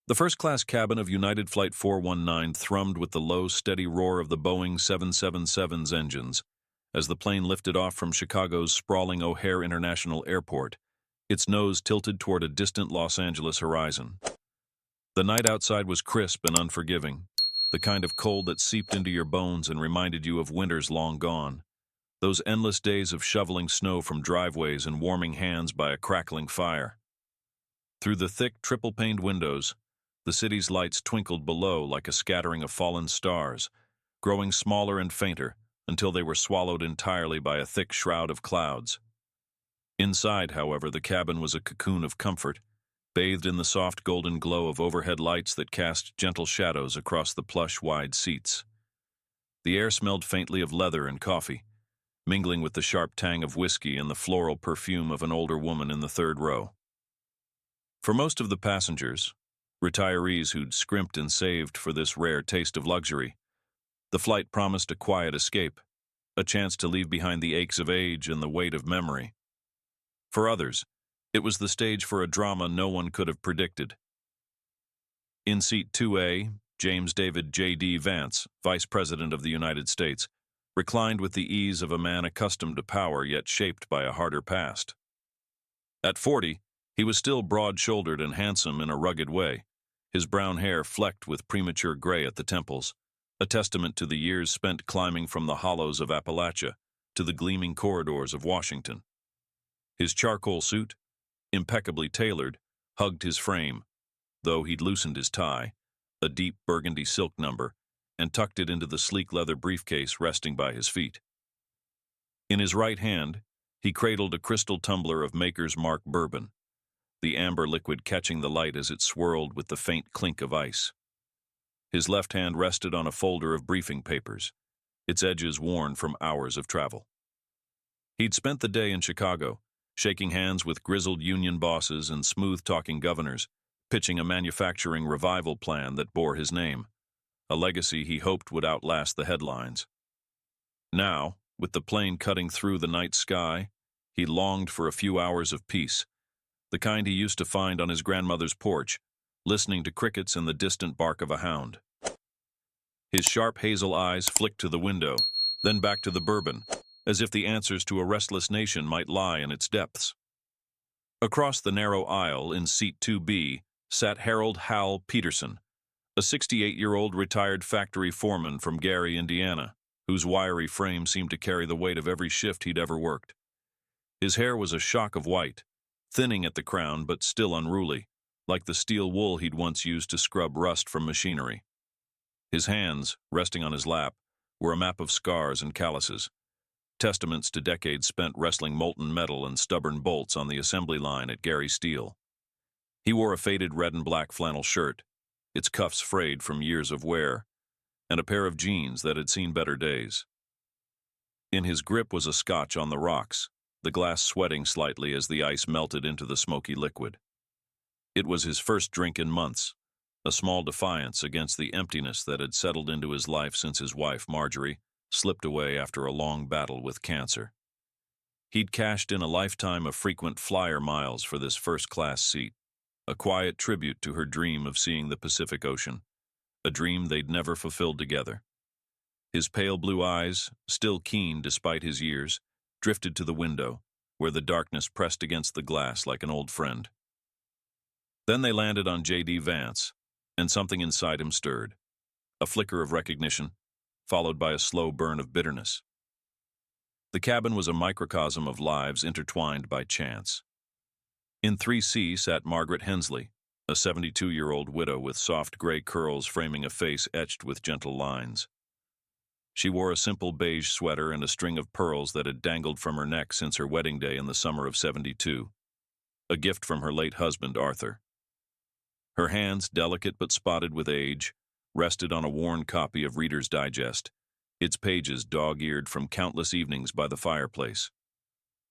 The first-class cabin of United Flight 419 thrummed with the low, steady roar of the Boeing 777's engines as the plane lifted off from Chicago's sprawling O'Hare International Airport, its nose tilted toward a distant Los Angeles horizon. The night outside was crisp and unforgiving, the kind of cold that seeped into your bones and reminded you of winters long gone, those endless days of shoveling snow from driveways and warming hands by a crackling fire. Through the thick, triple-paned windows, the city's lights twinkled below like a scattering of fallen stars, growing smaller and fainter until they were swallowed entirely by a thick shroud of clouds. Inside, however, the cabin was a cocoon of comfort, bathed in the soft golden glow of overhead lights that cast gentle shadows across the plush, wide seats. The air smelled faintly of leather and coffee, mingling with the sharp tang of whiskey and the floral perfume of an older woman in the third row. For most of the passengers, retirees who'd scrimped and saved for this rare taste of luxury, the flight promised a quiet escape, a chance to leave behind the aches of age and the weight of memory. For others, it was the stage for a drama no one could have predicted. In seat 2A, James David JD Vance, Vice President of the United States, reclined with the ease of a man accustomed to power yet shaped by a harder past. At 40, he was still broad-shouldered and handsome in a rugged way, his brown hair flecked with premature gray at the temples, a testament to the years spent climbing from the hollows of Appalachia to the gleaming corridors of Washington. His charcoal suit, impeccably tailored, hugged his frame, though he'd loosened his tie, a deep burgundy silk number, and tucked it into the sleek leather briefcase resting by his feet. In his right hand, he cradled a crystal tumbler of Maker's Mark bourbon, the amber liquid catching the light as it swirled with the faint clink of ice. His left hand rested on a folder of briefing papers, its edges worn from hours of travel. He'd spent the day in Chicago, shaking hands with grizzled union bosses and smooth-talking governors, pitching a manufacturing revival plan that bore his name, a legacy he hoped would outlast the headlines. Now, with the plane cutting through the night sky, he longed for a few hours of peace, the kind he used to find on his grandmother's porch, listening to crickets and the distant bark of a hound. His sharp hazel eyes flicked to the window, then back to the bourbon, as if the answers to a restless nation might lie in its depths. Across the narrow aisle in seat 2B sat Harold Hal Peterson, a 68-year-old retired factory foreman from Gary, Indiana, whose wiry frame seemed to carry the weight of every shift he'd ever worked. His hair was a shock of white, thinning at the crown but still unruly, like the steel wool he'd once used to scrub rust from machinery. His hands, resting on his lap, were a map of scars and calluses, testaments to decades spent wrestling molten metal and stubborn bolts on the assembly line at Gary Steel. He wore a faded red and black flannel shirt, its cuffs frayed from years of wear, and a pair of jeans that had seen better days. In his grip was a scotch on the rocks, the glass sweating slightly as the ice melted into the smoky liquid. It was his first drink in months, a small defiance against the emptiness that had settled into his life since his wife, Marjorie, slipped away after a long battle with cancer. He'd cashed in a lifetime of frequent flyer miles for this first-class seat, a quiet tribute to her dream of seeing the Pacific Ocean, a dream they'd never fulfilled together. His pale blue eyes, still keen despite his years, drifted to the window, where the darkness pressed against the glass like an old friend. Then they landed on JD Vance, and something inside him stirred, a flicker of recognition, followed by a slow burn of bitterness. The cabin was a microcosm of lives intertwined by chance. In 3C sat Margaret Hensley, a 72-year-old widow with soft gray curls framing a face etched with gentle lines. She wore a simple beige sweater and a string of pearls that had dangled from her neck since her wedding day in the summer of '72, a gift from her late husband, Arthur. Her hands, delicate but spotted with age, rested on a worn copy of Reader's Digest, its pages dog-eared from countless evenings by the fireplace.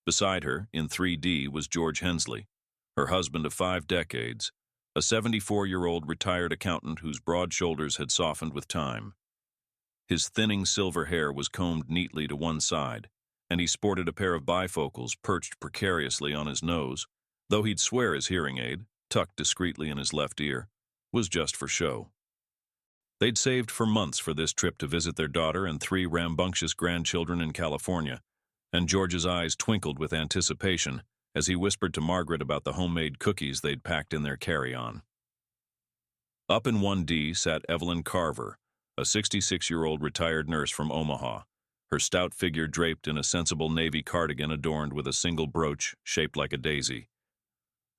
Beside her, in 3D, was George Hensley, her husband of 5 decades, a 74-year-old retired accountant whose broad shoulders had softened with time. His thinning silver hair was combed neatly to one side, and he sported a pair of bifocals perched precariously on his nose, though he'd swear his hearing aid, tucked discreetly in his left ear, was just for show. They'd saved for months for this trip to visit their daughter and 3 rambunctious grandchildren in California, and George's eyes twinkled with anticipation as he whispered to Margaret about the homemade cookies they'd packed in their carry-on. Up in 1D sat Evelyn Carver, a 66-year-old retired nurse from Omaha, her stout figure draped in a sensible navy cardigan adorned with a single brooch shaped like a daisy.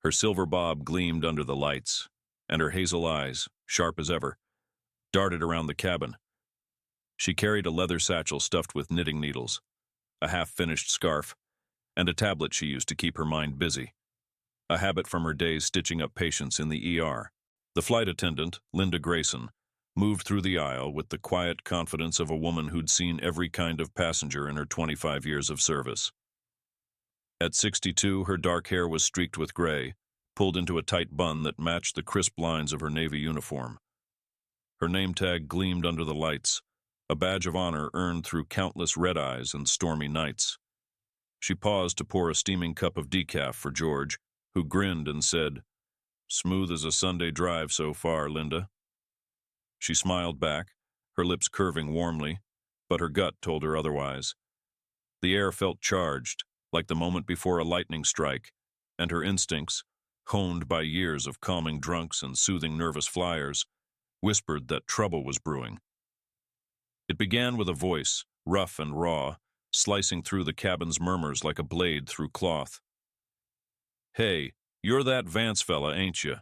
Her silver bob gleamed under the lights, and her hazel eyes, sharp as ever, darted around the cabin. She carried a leather satchel stuffed with knitting needles, a half-finished scarf, and a tablet she used to keep her mind busy, a habit from her days stitching up patients in the ER. The flight attendant, Linda Grayson, moved through the aisle with the quiet confidence of a woman who'd seen every kind of passenger in her 25 years of service. At 62, her dark hair was streaked with gray, pulled into a tight bun that matched the crisp lines of her Navy uniform. Her name tag gleamed under the lights, a badge of honor earned through countless red-eyes and stormy nights. She paused to pour a steaming cup of decaf for George, who grinned and said, "Smooth as a Sunday drive so far, Linda." She smiled back, her lips curving warmly, but her gut told her otherwise. The air felt charged, like the moment before a lightning strike, and her instincts, honed by years of calming drunks and soothing nervous flyers, whispered that trouble was brewing. It began with a voice, rough and raw, slicing through the cabin's murmurs like a blade through cloth. "Hey, you're that Vance fella, ain't you?"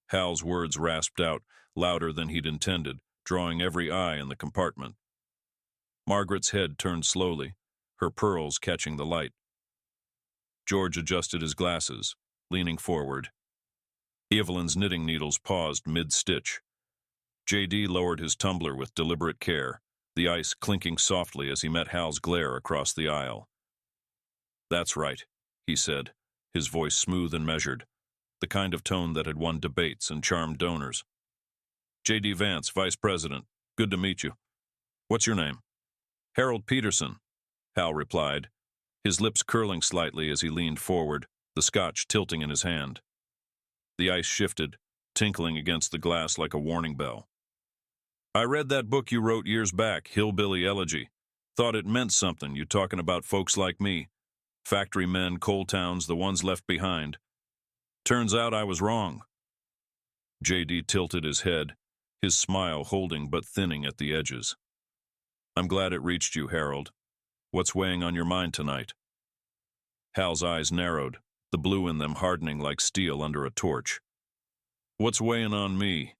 Hal's words rasped out, louder than he'd intended, drawing every eye in the compartment. Margaret's head turned slowly, her pearls catching the light. George adjusted his glasses, leaning forward. Evelyn's knitting needles paused mid-stitch. JD lowered his tumbler with deliberate care, the ice clinking softly as he met Hal's glare across the aisle. "That's right," he said, his voice smooth and measured, the kind of tone that had won debates and charmed donors. "JD Vance, Vice President. Good to meet you. What's your name?" "Harold Peterson," Hal replied, his lips curling slightly as he leaned forward, the scotch tilting in his hand. The ice shifted, tinkling against the glass like a warning bell. "I read that book you wrote years back, Hillbilly Elegy. Thought it meant something, you talking about folks like me. Factory men, coal towns, the ones left behind. Turns out I was wrong." JD tilted his head, his smile holding but thinning at the edges. "I'm glad it reached you, Harold. What's weighing on your mind tonight?" Hal's eyes narrowed, the blue in them hardening like steel under a torch. "What's weighing on me?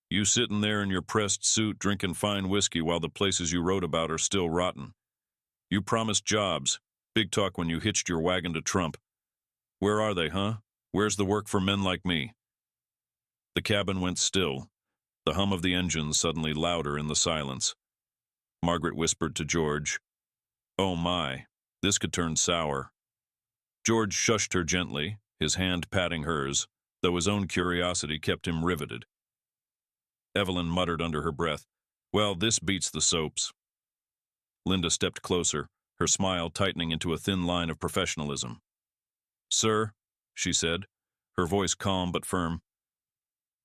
You sitting there in your pressed suit drinking fine whiskey while the places you wrote about are still rotten. You promised jobs, big talk when you hitched your wagon to Trump. Where are they, huh? Where's the work for men like me?" The cabin went still, the hum of the engine suddenly louder in the silence. Margaret whispered to George, "Oh my, this could turn sour." George shushed her gently, his hand patting hers, though his own curiosity kept him riveted. Evelyn muttered under her breath, "Well, this beats the soaps." Linda stepped closer, her smile tightening into a thin line of professionalism. "Sir," she said, her voice calm but firm,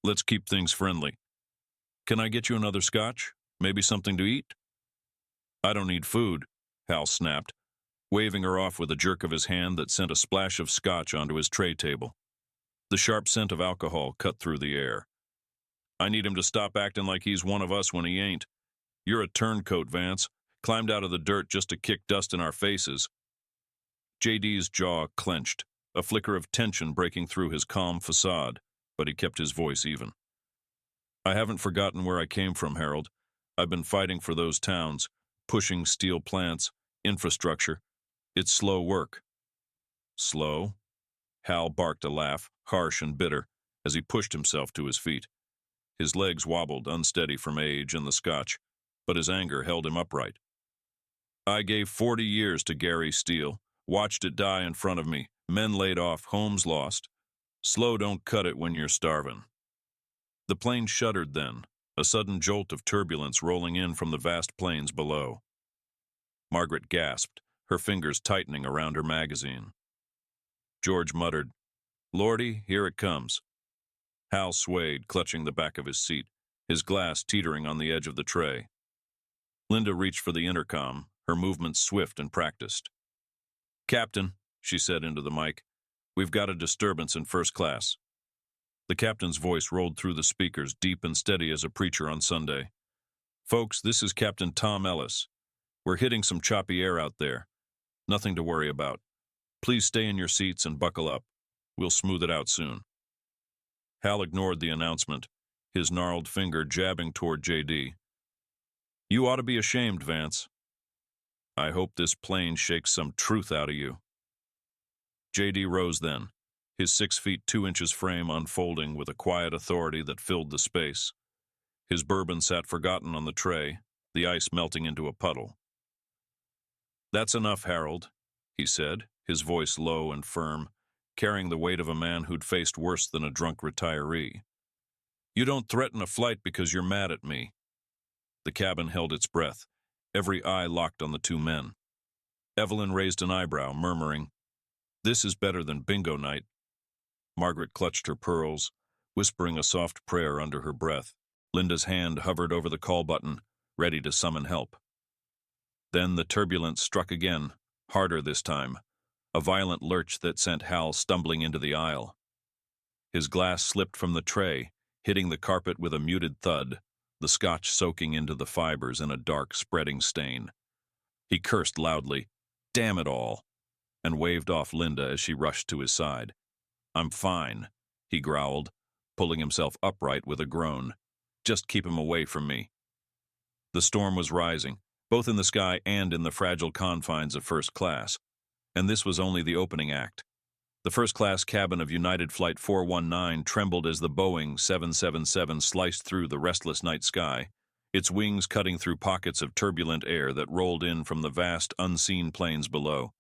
"let's keep things friendly. Can I get you another scotch? Maybe something to eat?" "I don't need food," Hal snapped, waving her off with a jerk of his hand that sent a splash of scotch onto his tray table. The sharp scent of alcohol cut through the air. "I need him to stop acting like he's one of us when he ain't. You're a turncoat, Vance. Climbed out of the dirt just to kick dust in our faces." JD's jaw clenched, a flicker of tension breaking through his calm facade, but he kept his voice even. "I haven't forgotten where I came from, Harold. I've been fighting for those towns, pushing steel plants, infrastructure. It's slow work." "Slow?" Hal barked a laugh, harsh and bitter, as he pushed himself to his feet. His legs wobbled, unsteady from age and the scotch, but his anger held him upright. "I gave 40 years to Gary Steele, watched it die in front of me, men laid off, homes lost. Slow don't cut it when you're starving." The plane shuddered then, a sudden jolt of turbulence rolling in from the vast plains below. Margaret gasped, her fingers tightening around her magazine. George muttered, "Lordy, here it comes." Hal swayed, clutching the back of his seat, his glass teetering on the edge of the tray. Linda reached for the intercom, her movements swift and practiced. "Captain," she said into the mic, "we've got a disturbance in first class." The captain's voice rolled through the speakers, deep and steady as a preacher on Sunday. "Folks, this is Captain Tom Ellis. We're hitting some choppy air out there. Nothing to worry about. Please stay in your seats and buckle up. We'll smooth it out soon." Hal ignored the announcement, his gnarled finger jabbing toward JD. "You ought to be ashamed, Vance. I hope this plane shakes some truth out of you." JD rose then, his 6 feet 2 inches frame unfolding with a quiet authority that filled the space. His bourbon sat forgotten on the tray, the ice melting into a puddle. "That's enough, Harold," he said, his voice low and firm, carrying the weight of a man who'd faced worse than a drunk retiree. "You don't threaten a flight because you're mad at me." The cabin held its breath, every eye locked on the two men. Evelyn raised an eyebrow, murmuring, "This is better than bingo night." Margaret clutched her pearls, whispering a soft prayer under her breath. Linda's hand hovered over the call button, ready to summon help. Then the turbulence struck again, harder this time, a violent lurch that sent Hal stumbling into the aisle. His glass slipped from the tray, hitting the carpet with a muted thud, the scotch soaking into the fibers in a dark, spreading stain. He cursed loudly, "Damn it all," and waved off Linda as she rushed to his side. "I'm fine," he growled, pulling himself upright with a groan. "Just keep him away from me." The storm was rising, both in the sky and in the fragile confines of first class, and this was only the opening act. The first-class cabin of United Flight 419 trembled as the Boeing 777 sliced through the restless night sky, its wings cutting through pockets of turbulent air that rolled in from the vast, unseen plains below.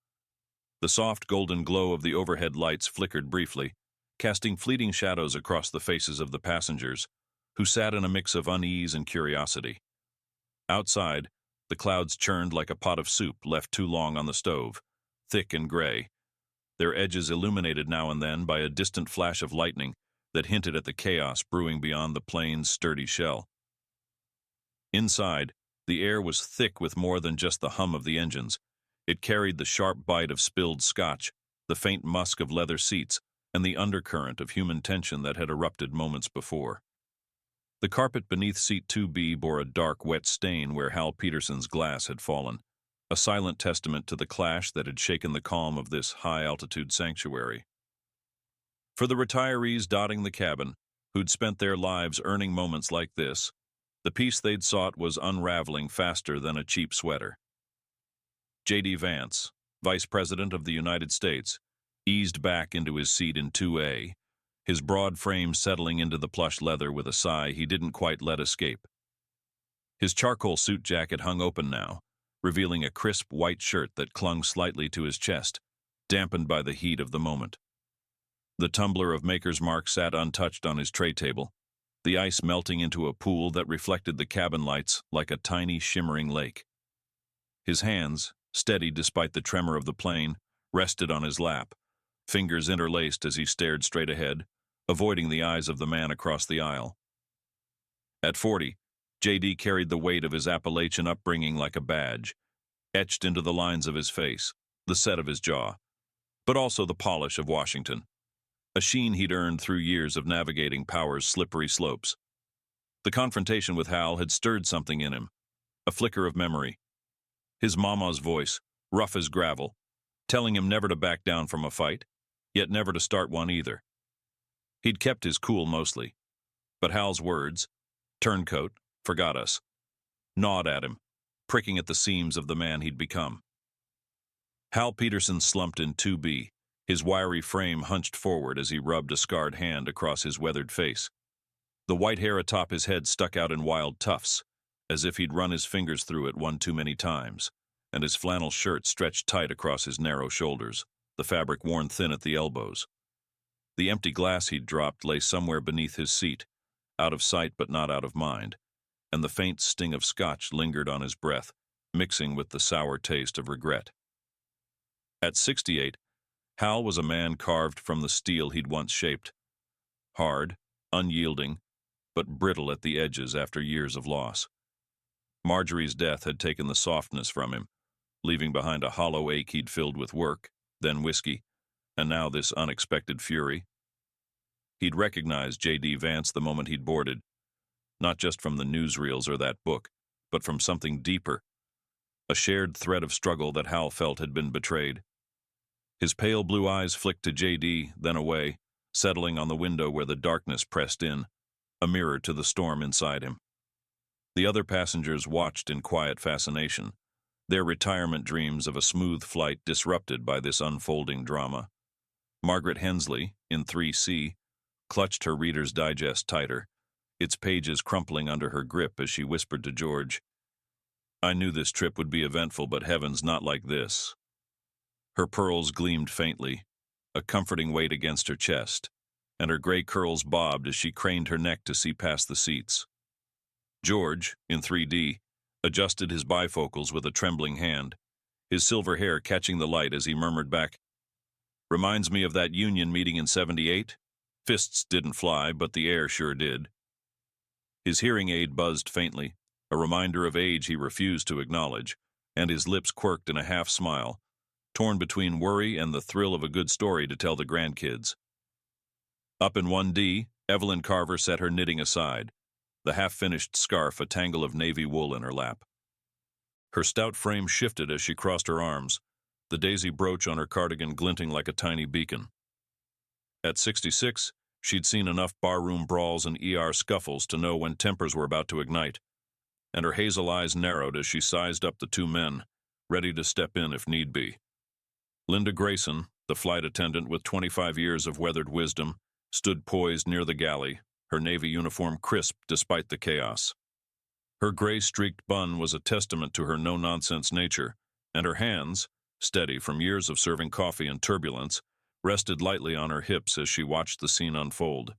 The soft golden glow of the overhead lights flickered briefly, casting fleeting shadows across the faces of the passengers, who sat in a mix of unease and curiosity. Outside, the clouds churned like a pot of soup left too long on the stove, thick and gray, their edges illuminated now and then by a distant flash of lightning that hinted at the chaos brewing beyond the plane's sturdy shell. Inside, the air was thick with more than just the hum of the engines. It carried the sharp bite of spilled scotch, the faint musk of leather seats, and the undercurrent of human tension that had erupted moments before. The carpet beneath seat 2B bore a dark, wet stain where Hal Peterson's glass had fallen, a silent testament to the clash that had shaken the calm of this high-altitude sanctuary. For the retirees dotting the cabin, who'd spent their lives earning moments like this, the peace they'd sought was unraveling faster than a cheap sweater. JD Vance, Vice President of the United States, eased back into his seat in 2A, his broad frame settling into the plush leather with a sigh he didn't quite let escape. His charcoal suit jacket hung open now, revealing a crisp white shirt that clung slightly to his chest, dampened by the heat of the moment. The tumbler of Maker's Mark sat untouched on his tray table, the ice melting into a pool that reflected the cabin lights like a tiny shimmering lake. His hands, steady despite the tremor of the plane, rested on his lap, fingers interlaced as he stared straight ahead, avoiding the eyes of the man across the aisle. At 40, JD carried the weight of his Appalachian upbringing like a badge, etched into the lines of his face, the set of his jaw, but also the polish of Washington, a sheen he'd earned through years of navigating power's slippery slopes. The confrontation with Hal had stirred something in him, a flicker of memory. His mama's voice, rough as gravel, telling him never to back down from a fight, yet never to start one either. He'd kept his cool mostly, but Hal's words, "Turncoat, forgot us," gnawed at him, pricking at the seams of the man he'd become. Hal Peterson slumped in 2B, his wiry frame hunched forward as he rubbed a scarred hand across his weathered face. The white hair atop his head stuck out in wild tufts, as if he'd run his fingers through it one too many times, and his flannel shirt stretched tight across his narrow shoulders, the fabric worn thin at the elbows. The empty glass he'd dropped lay somewhere beneath his seat, out of sight but not out of mind, and the faint sting of scotch lingered on his breath, mixing with the sour taste of regret. At 68, Hal was a man carved from the steel he'd once shaped. Hard, unyielding, but brittle at the edges after years of loss. Marjorie's death had taken the softness from him, leaving behind a hollow ache he'd filled with work, then whiskey, and now this unexpected fury. He'd recognized JD Vance the moment he'd boarded, not just from the newsreels or that book, but from something deeper, a shared thread of struggle that Hal felt had been betrayed. His pale blue eyes flicked to JD, then away, settling on the window where the darkness pressed in, a mirror to the storm inside him. The other passengers watched in quiet fascination, their retirement dreams of a smooth flight disrupted by this unfolding drama. Margaret Hensley, in 3C, clutched her Reader's Digest tighter, its pages crumpling under her grip as she whispered to George, "I knew this trip would be eventful, but heavens, not like this." Her pearls gleamed faintly, a comforting weight against her chest, and her gray curls bobbed as she craned her neck to see past the seats. George, in 3D, adjusted his bifocals with a trembling hand, his silver hair catching the light as he murmured back, "Reminds me of that union meeting in 78? Fists didn't fly, but the air sure did." His hearing aid buzzed faintly, a reminder of age he refused to acknowledge, and his lips quirked in a half-smile, torn between worry and the thrill of a good story to tell the grandkids. Up in 1D, Evelyn Carver set her knitting aside, the half-finished scarf a tangle of navy wool in her lap. Her stout frame shifted as she crossed her arms, the daisy brooch on her cardigan glinting like a tiny beacon. At 66, she'd seen enough barroom brawls and ER scuffles to know when tempers were about to ignite, and her hazel eyes narrowed as she sized up the two men, ready to step in if need be. Linda Grayson, the flight attendant with 25 years of weathered wisdom, stood poised near the galley, her navy uniform crisp despite the chaos. Her gray-streaked bun was a testament to her no-nonsense nature, and her hands, steady from years of serving coffee in turbulence, rested lightly on her hips as she watched the scene unfold.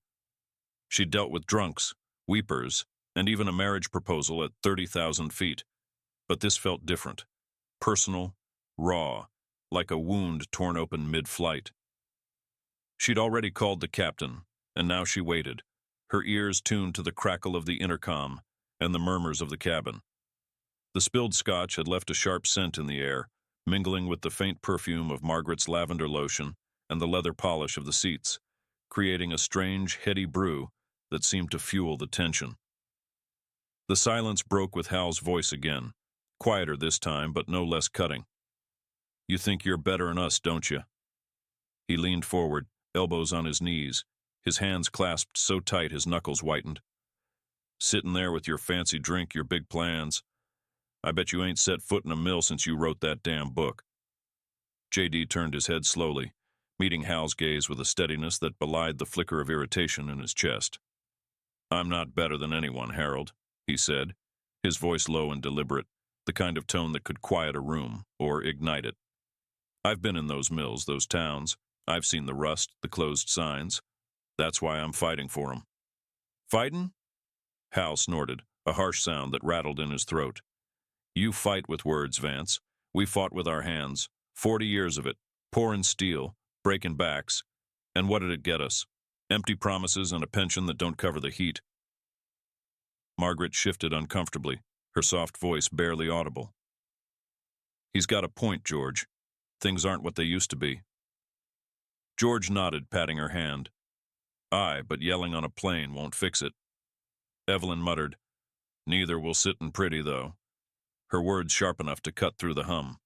She'd dealt with drunks, weepers, and even a marriage proposal at 30,000 feet, but this felt different, personal, raw, like a wound torn open mid-flight. She'd already called the captain, and now she waited, her ears tuned to the crackle of the intercom and the murmurs of the cabin. The spilled scotch had left a sharp scent in the air, mingling with the faint perfume of Margaret's lavender lotion and the leather polish of the seats, creating a strange, heady brew that seemed to fuel the tension. The silence broke with Hal's voice again, quieter this time, but no less cutting. "You think you're better'n us, don't you?" He leaned forward, elbows on his knees, his hands clasped so tight his knuckles whitened. "Sitting there with your fancy drink, your big plans. I bet you ain't set foot in a mill since you wrote that damn book." JD turned his head slowly, meeting Hal's gaze with a steadiness that belied the flicker of irritation in his chest. "I'm not better than anyone, Harold," he said, his voice low and deliberate, the kind of tone that could quiet a room or ignite it. "I've been in those mills, those towns. I've seen the rust, the closed signs. That's why I'm fighting for 'em." "Fightin'?" Hal snorted, a harsh sound that rattled in his throat. "You fight with words, Vance. We fought with our hands. 40 years of it, pouring steel, breaking backs. And what did it get us? Empty promises and a pension that don't cover the heat." Margaret shifted uncomfortably, her soft voice barely audible. "He's got a point, George. Things aren't what they used to be." George nodded, patting her hand. "Aye, but yelling on a plane won't fix it." Evelyn muttered, "Neither will sittin' pretty, though," her words sharp enough to cut through the hum.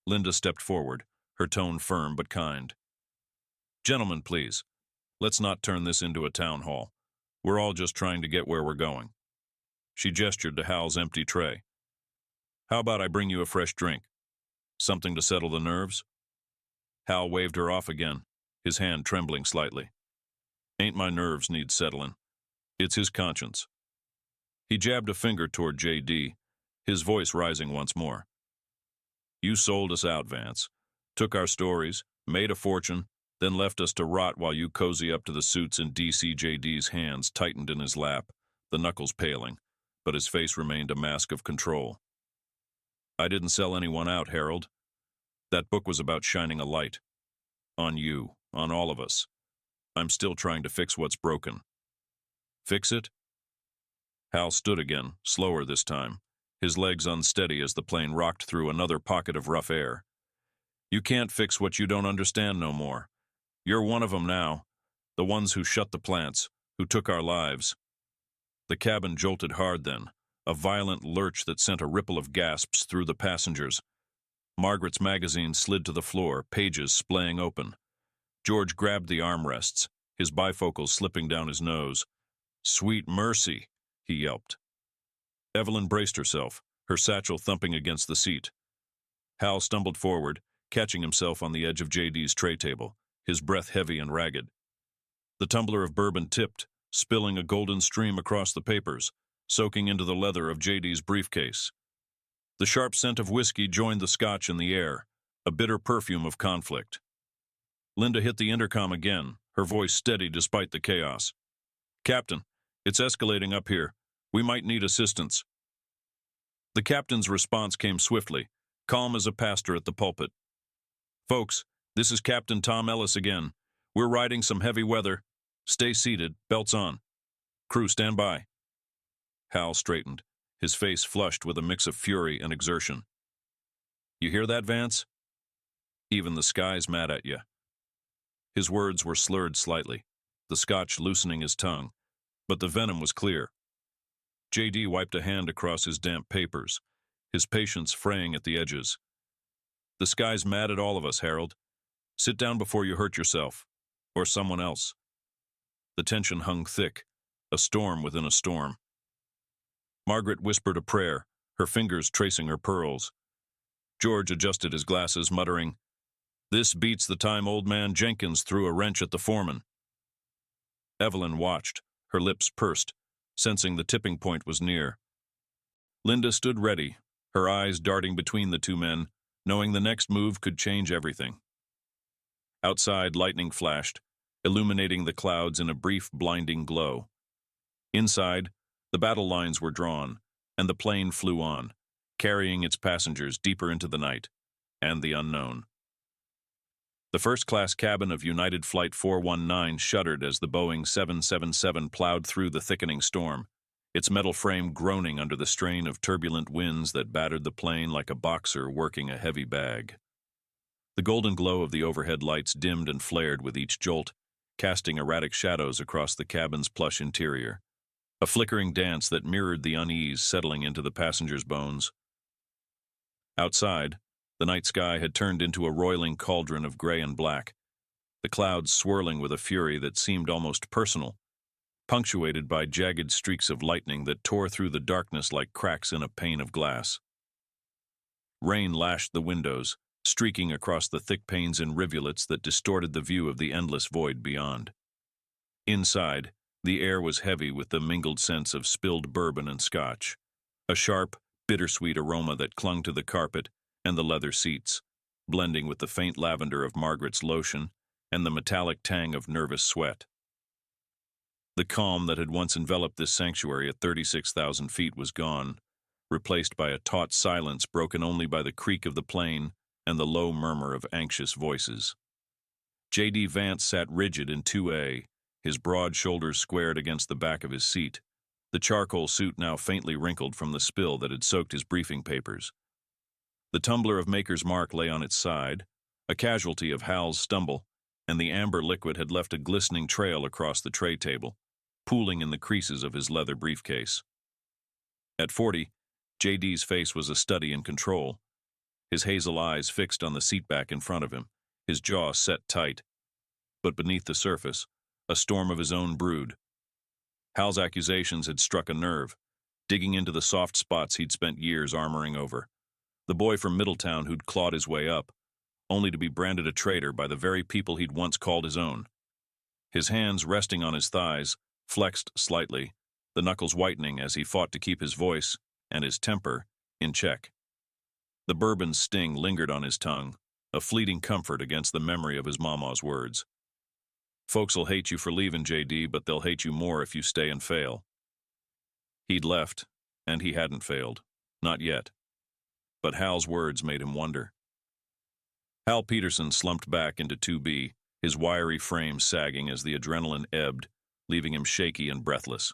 Linda stepped forward, her tone firm but kind. "Gentlemen, please. Let's not turn this into a town hall. We're all just trying to get where we're going." She gestured to Hal's empty tray. "How about I bring you a fresh drink? Something to settle the nerves?" Hal waved her off again, his hand trembling slightly. "Ain't my nerves need settling. It's his conscience." He jabbed a finger toward JD, his voice rising once more. "You sold us out, Vance. Took our stories, made a fortune, then left us to rot while you cozy up to the suits in DCJD's hands tightened in his lap, the knuckles paling, but his face remained a mask of control. I didn't sell anyone out, Harold. That book was about shining a light. On you, on all of us. I'm still trying to fix what's broken. Fix it? Hal stood again, slower this time, his legs unsteady as the plane rocked through another pocket of rough air. You can't fix what you don't understand no more. You're one of 'em now, the ones who shut the plants, who took our lives. The cabin jolted hard then, a violent lurch that sent a ripple of gasps through the passengers. Margaret's magazine slid to the floor, pages splaying open. George grabbed the armrests, his bifocals slipping down his nose. "Sweet mercy," he yelped. Evelyn braced herself, her satchel thumping against the seat. Hal stumbled forward, catching himself on the edge of JD's tray table, his breath heavy and ragged. The tumbler of bourbon tipped, spilling a golden stream across the papers, soaking into the leather of JD's briefcase. The sharp scent of whiskey joined the scotch in the air, a bitter perfume of conflict. Linda hit the intercom again, her voice steady despite the chaos. "Captain, it's escalating up here. We might need assistance." The captain's response came swiftly, calm as a pastor at the pulpit. "Folks, this is Captain Tom Ellis again. We're riding some heavy weather. Stay seated, belts on. Crew, stand by." Hal straightened, his face flushed with a mix of fury and exertion. "You hear that, Vance? Even the sky's mad at you." His words were slurred slightly, the scotch loosening his tongue, but the venom was clear. JD wiped a hand across his damp papers, his patience fraying at the edges. "The sky's mad at all of us, Harold. Sit down before you hurt yourself, or someone else." The tension hung thick, a storm within a storm. Margaret whispered a prayer, her fingers tracing her pearls. George adjusted his glasses, muttering, "This beats the time old man Jenkins threw a wrench at the foreman." Evelyn watched, her lips pursed, sensing the tipping point was near. Linda stood ready, her eyes darting between the two men, knowing the next move could change everything. Outside, lightning flashed, illuminating the clouds in a brief, blinding glow. Inside, the battle lines were drawn, and the plane flew on, carrying its passengers deeper into the night and the unknown. The first-class cabin of United Flight 419 shuddered as the Boeing 777 plowed through the thickening storm, its metal frame groaning under the strain of turbulent winds that battered the plane like a boxer working a heavy bag. The golden glow of the overhead lights dimmed and flared with each jolt, casting erratic shadows across the cabin's plush interior, a flickering dance that mirrored the unease settling into the passengers' bones. Outside, the night sky had turned into a roiling cauldron of gray and black, the clouds swirling with a fury that seemed almost personal, punctuated by jagged streaks of lightning that tore through the darkness like cracks in a pane of glass. Rain lashed the windows, streaking across the thick panes in rivulets that distorted the view of the endless void beyond. Inside, the air was heavy with the mingled scents of spilled bourbon and scotch, a sharp, bittersweet aroma that clung to the carpet and the leather seats, blending with the faint lavender of Margaret's lotion and the metallic tang of nervous sweat. The calm that had once enveloped this sanctuary at 36,000 feet was gone, replaced by a taut silence broken only by the creak of the plane and the low murmur of anxious voices. JD Vance sat rigid in 2A, his broad shoulders squared against the back of his seat, the charcoal suit now faintly wrinkled from the spill that had soaked his briefing papers. The tumbler of Maker's Mark lay on its side, a casualty of Hal's stumble, and the amber liquid had left a glistening trail across the tray table, pooling in the creases of his leather briefcase. At 40, JD's face was a study in control, his hazel eyes fixed on the seatback in front of him, his jaw set tight. But beneath the surface, a storm of his own brewed. Hal's accusations had struck a nerve, digging into the soft spots he'd spent years armoring over. The boy from Middletown who'd clawed his way up, only to be branded a traitor by the very people he'd once called his own. His hands resting on his thighs, flexed slightly, the knuckles whitening as he fought to keep his voice and his temper in check. The bourbon's sting lingered on his tongue, a fleeting comfort against the memory of his mama's words. "Folks'll hate you for leaving, JD, but they'll hate you more if you stay and fail." He'd left, and he hadn't failed. Not yet. But Hal's words made him wonder. Hal Peterson slumped back into 2B, his wiry frame sagging as the adrenaline ebbed, leaving him shaky and breathless.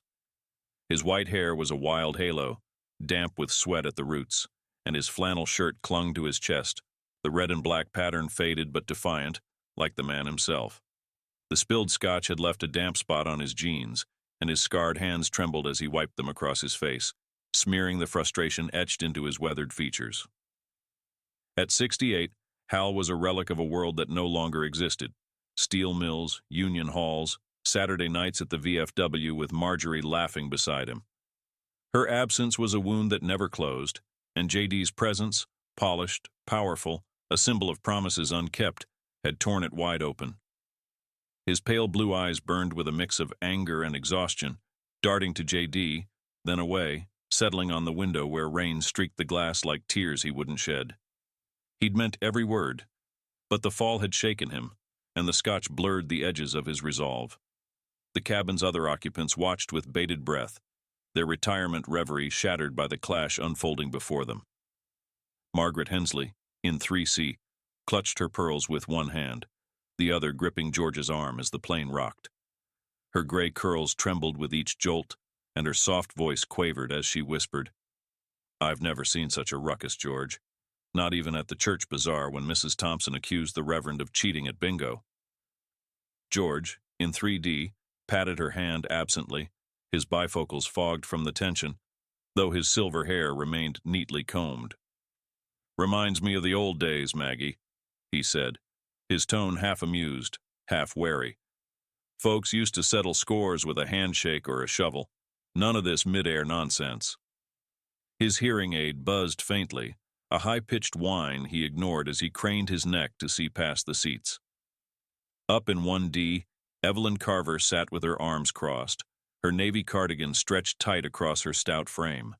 His white hair was a wild halo, damp with sweat at the roots, and his flannel shirt clung to his chest, the red and black pattern faded but defiant, like the man himself. The spilled scotch had left a damp spot on his jeans, and his scarred hands trembled as he wiped them across his face, smearing the frustration etched into his weathered features. At 68, Hal was a relic of a world that no longer existed. Steel mills, union halls, Saturday nights at the VFW with Marjorie laughing beside him. Her absence was a wound that never closed, and JD's presence, polished, powerful, a symbol of promises unkept, had torn it wide open. His pale blue eyes burned with a mix of anger and exhaustion, darting to JD, then away, settling on the window where rain streaked the glass like tears he wouldn't shed. He'd meant every word, but the fall had shaken him, and the scotch blurred the edges of his resolve. The cabin's other occupants watched with bated breath, their retirement reverie shattered by the clash unfolding before them. Margaret Hensley, in 3C, clutched her pearls with one hand, the other gripping George's arm as the plane rocked. Her gray curls trembled with each jolt, and her soft voice quavered as she whispered, "I've never seen such a ruckus, George. Not even at the church bazaar when Mrs. Thompson accused the Reverend of cheating at bingo." George, in 3D, patted her hand absently, his bifocals fogged from the tension, though his silver hair remained neatly combed. "Reminds me of the old days, Maggie," he said, his tone half amused, half wary. "Folks used to settle scores with a handshake or a shovel. None of this mid-air nonsense." His hearing aid buzzed faintly, a high-pitched whine he ignored as he craned his neck to see past the seats. Up in 1D, Evelyn Carver sat with her arms crossed, her navy cardigan stretched tight across her stout frame.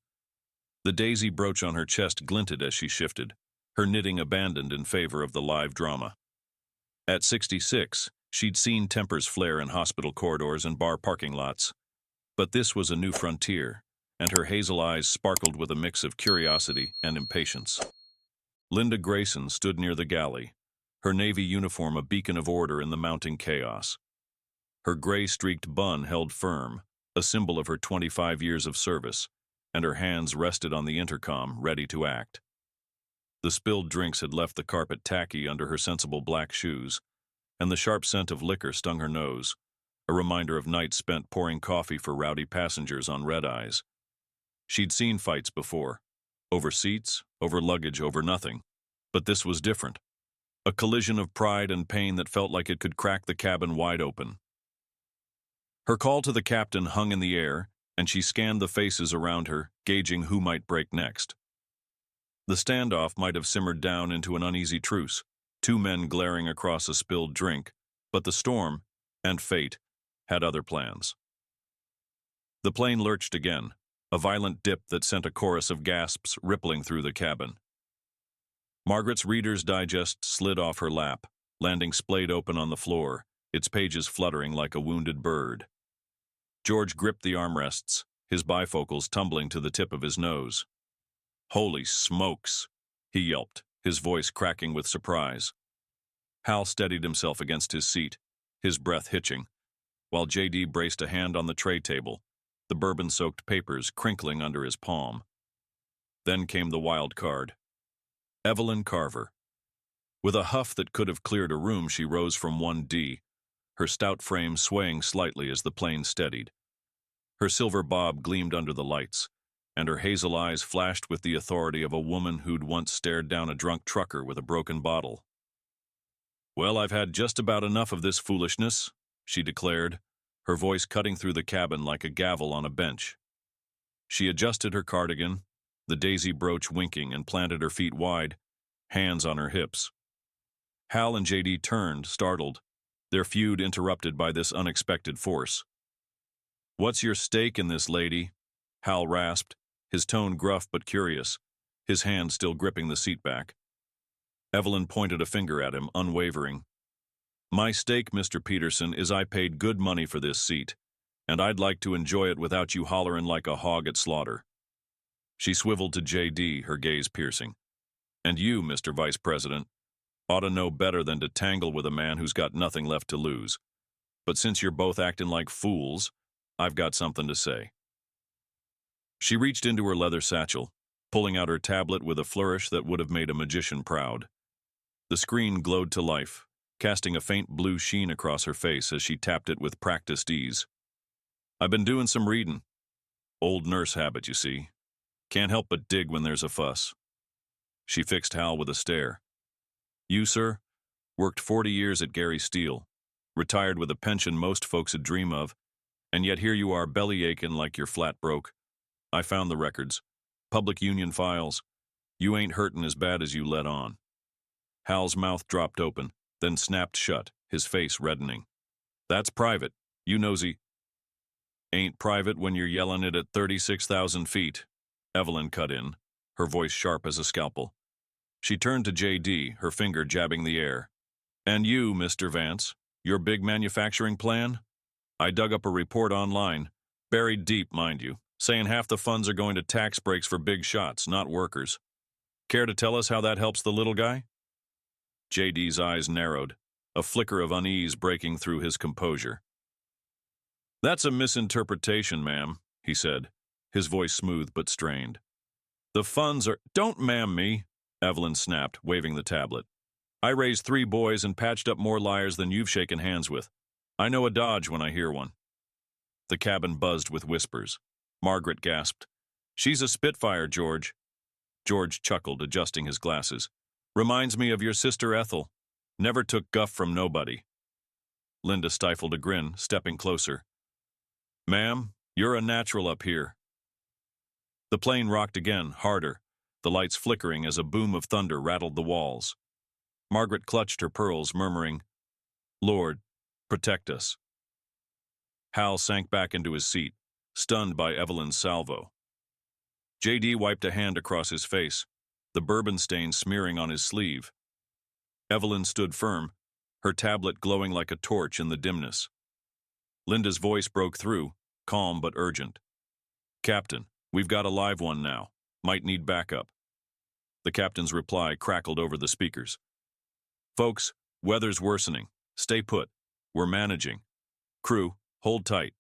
The daisy brooch on her chest glinted as she shifted, her knitting abandoned in favor of the live drama. At 66, she'd seen tempers flare in hospital corridors and bar parking lots. But this was a new frontier, and her hazel eyes sparkled with a mix of curiosity and impatience. Linda Grayson stood near the galley, her navy uniform a beacon of order in the mounting chaos. Her gray-streaked bun held firm, a symbol of her 25 years of service, and her hands rested on the intercom, ready to act. The spilled drinks had left the carpet tacky under her sensible black shoes, and the sharp scent of liquor stung her nose, a reminder of nights spent pouring coffee for rowdy passengers on red-eyes. She'd seen fights before, over seats, over luggage, over nothing, but this was different. A collision of pride and pain that felt like it could crack the cabin wide open. Her call to the captain hung in the air, and she scanned the faces around her, gauging who might break next. The standoff might have simmered down into an uneasy truce, two men glaring across a spilled drink, but the storm, and fate, had other plans. The plane lurched again, a violent dip that sent a chorus of gasps rippling through the cabin. Margaret's Reader's Digest slid off her lap, landing splayed open on the floor, its pages fluttering like a wounded bird. George gripped the armrests, his bifocals tumbling to the tip of his nose. "Holy smokes," he yelped, his voice cracking with surprise. Hal steadied himself against his seat, his breath hitching, while JD braced a hand on the tray table, the bourbon-soaked papers crinkling under his palm. Then came the wild card. Evelyn Carver. With a huff that could have cleared a room, she rose from 1D, her stout frame swaying slightly as the plane steadied. Her silver bob gleamed under the lights, and her hazel eyes flashed with the authority of a woman who'd once stared down a drunk trucker with a broken bottle. "Well, I've had just about enough of this foolishness," she declared, her voice cutting through the cabin like a gavel on a bench. She adjusted her cardigan, the daisy brooch winking, and planted her feet wide, hands on her hips. Hal and JD turned, startled, their feud interrupted by this unexpected force. "What's your stake in this, lady?" Hal rasped, his tone gruff but curious, his hand still gripping the seat back. Evelyn pointed a finger at him, unwavering. "My stake, Mr. Peterson, is I paid good money for this seat, and I'd like to enjoy it without you hollerin' like a hog at slaughter." She swiveled to JD, her gaze piercing. "And you, Mr. Vice President, ought to know better than to tangle with a man who's got nothing left to lose. But since you're both acting like fools, I've got something to say. She reached into her leather satchel, pulling out her tablet with a flourish that would have made a magician proud. The screen glowed to life, casting a faint blue sheen across her face as she tapped it with practiced ease. I've been doing some reading. Old nurse habit, you see. Can't help but dig when there's a fuss. She fixed Hal with a stare. You, sir, worked 40 years at Gary Steel, retired with a pension most folks would dream of, and yet here you are belly-aching like you're flat broke. I found the records. Public union files. You ain't hurtin' as bad as you let on. Hal's mouth dropped open, then snapped shut, his face reddening. That's private, you nosy. Ain't private when you're yellin' it at 36,000 feet, Evelyn cut in, her voice sharp as a scalpel. She turned to JD, her finger jabbing the air. And you, Mr. Vance, your big manufacturing plan? I dug up a report online, buried deep, mind you, saying half the funds are going to tax breaks for big shots, not workers. Care to tell us how that helps the little guy? JD's eyes narrowed, a flicker of unease breaking through his composure. That's a misinterpretation, ma'am, he said, his voice smooth but strained. The funds are— Don't ma'am me, Evelyn snapped, waving the tablet. I raised 3 boys and patched up more liars than you've shaken hands with. I know a dodge when I hear one. The cabin buzzed with whispers. Margaret gasped. She's a Spitfire, George. George chuckled, adjusting his glasses. Reminds me of your sister Ethel. Never took guff from nobody. Linda stifled a grin, stepping closer. Ma'am, you're a natural up here. The plane rocked again, harder, the lights flickering as a boom of thunder rattled the walls. Margaret clutched her pearls, murmuring, Lord, protect us. Hal sank back into his seat, stunned by Evelyn's salvo. JD wiped a hand across his face, the bourbon stain smearing on his sleeve. Evelyn stood firm, her tablet glowing like a torch in the dimness. Linda's voice broke through, calm but urgent. Captain, we've got a live one now. Might need backup. The captain's reply crackled over the speakers. Folks, weather's worsening. Stay put. We're managing. Crew, hold tight.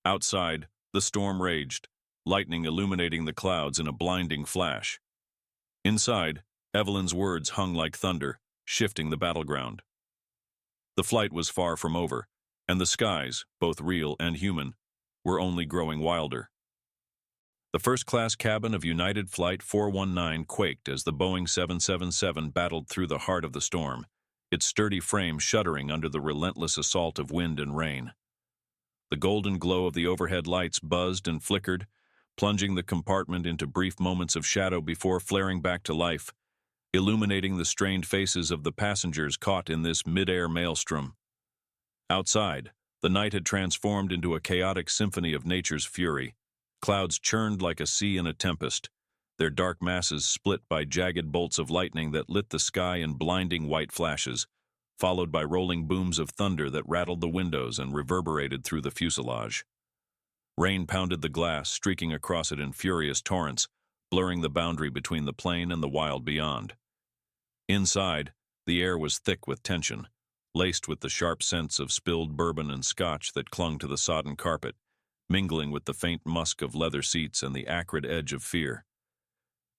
Outside, the storm raged, lightning illuminating the clouds in a blinding flash. Inside, Evelyn's words hung like thunder, shifting the battleground. The flight was far from over, and the skies, both real and human, were only growing wilder. The first-class cabin of United Flight 419 quaked as the Boeing 777 battled through the heart of the storm, its sturdy frame shuddering under the relentless assault of wind and rain. The golden glow of the overhead lights buzzed and flickered, plunging the compartment into brief moments of shadow before flaring back to life, illuminating the strained faces of the passengers caught in this mid-air maelstrom. Outside, the night had transformed into a chaotic symphony of nature's fury. Clouds churned like a sea in a tempest, their dark masses split by jagged bolts of lightning that lit the sky in blinding white flashes, followed by rolling booms of thunder that rattled the windows and reverberated through the fuselage. Rain pounded the glass, streaking across it in furious torrents, blurring the boundary between the plane and the wild beyond. Inside, the air was thick with tension, laced with the sharp scents of spilled bourbon and scotch that clung to the sodden carpet, mingling with the faint musk of leather seats and the acrid edge of fear.